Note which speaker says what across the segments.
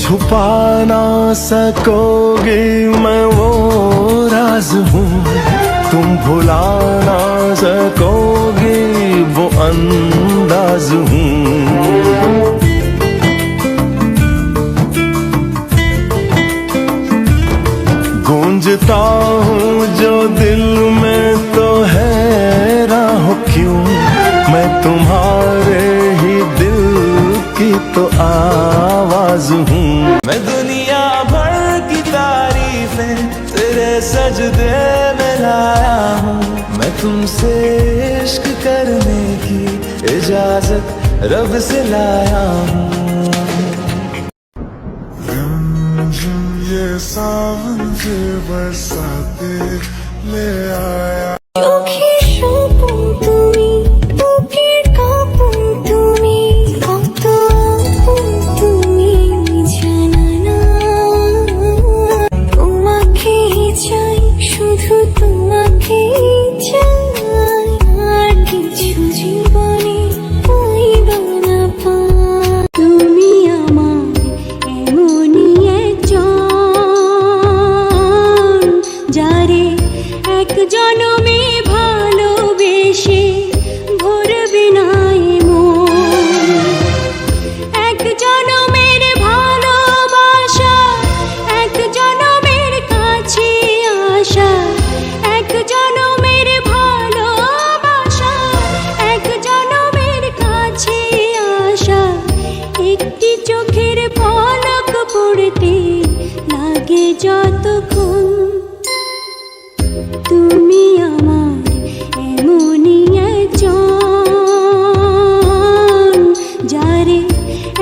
Speaker 1: छुपा ना सकोगे मैं वो राज हूँ, तुम भुला ना सकोगे वो अंदाज हूँ। गूंजता हूँ जो दिल में तो हैरान हो क्यों, मैं तुम्हारे ही दिल की तो आवाज हूँ। मैं दुनिया भर की तारीफें तेरे सजदे में लाया हूँ, मैं तुमसे इश्क करने की इजाजत रब से लाया हूँ। ये सावन से बरसाते ले आया।
Speaker 2: তুমি আমার এমনই একজন, যারে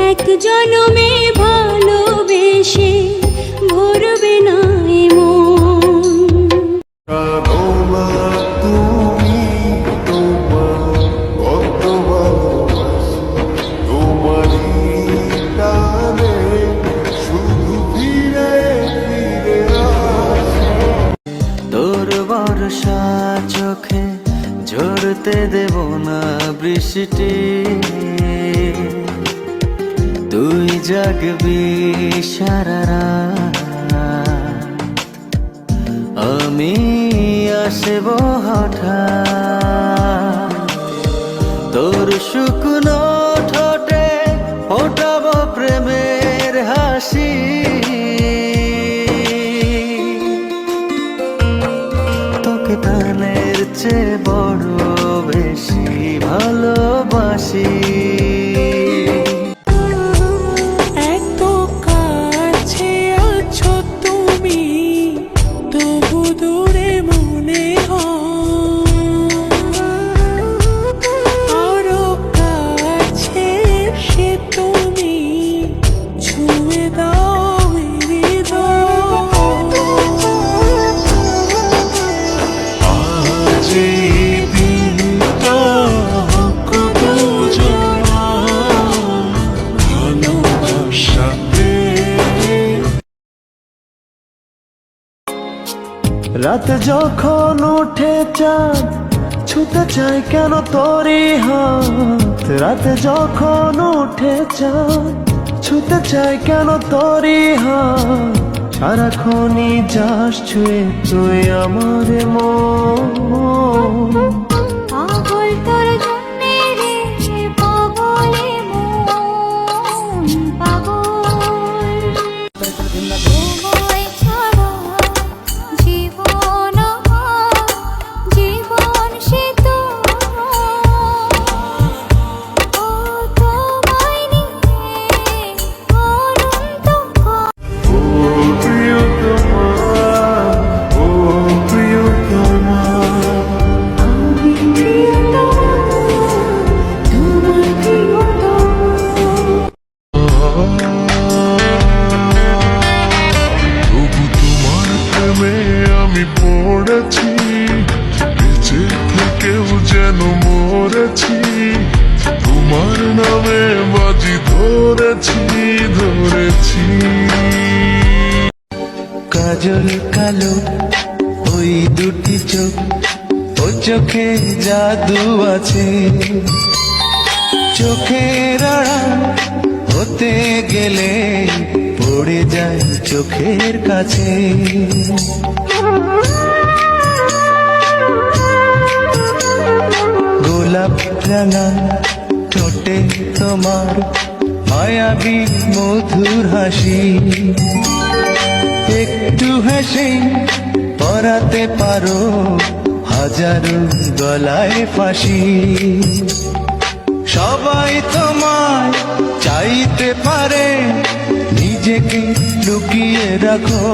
Speaker 2: এক জনমে ভালোবেসে ভরবে না মন।
Speaker 3: বর্ষা চোখে ঝরতে দেব না বৃষ্টি, তুই জাগবি সারা রাত, আমি আসব হঠাৎ তোর শুকনো ঠোঁটে ফোটাবো প্রেমের হাসি। তানের চেয়ে বড় বেশি ভালোবাসি।
Speaker 4: এত কাছে আছো তুমি, তবু দূরে মনে হয়, আরো কাছে সে তুমি ছুঁয়ে দাও
Speaker 1: রাত যখন উঠে চাঁদ ছুতে চাই কেন তোরই হাত, রাত যখন উঠে চাঁদ ছুতে চাই কেন তোরই হাত, সারাক্ষণই যাস ছুঁয়ে তুই আমার মন।
Speaker 2: পাগল তোর জন্যে রে পাগলে মন পাগল, তোমায় ছাড়া জীবন জীবন সে তো ও তোমায় নিয়ে অনন্ত।
Speaker 1: ও প্রিয়তমা, ও প্রিয়তমা,
Speaker 2: আমি প্রিয়তমা, তোমার প্রিয়তমা।
Speaker 1: তবু তোমার প্রেমে আমি পড়েছি, বেঁচে থেকেও যেন মরেছি, তোমার নামে বাজি ধরেছি ধরেছি।
Speaker 3: কাজল কালো ওই দুটি চোখ, ও চোখে জাদু আছে, চোখের আড়াল হতে গেলে পড়ে যায় চোখের কাছে। গোলাপ রাঙা ঠোঁটে তোমার মায়াবী মধুর হাসি, একটু হেসে পরাতে পারো হাজারো গলায় ফাঁসি। সবাই তোমায় চাইতে পারে, নিজেকে লুকিয়ে রাখো।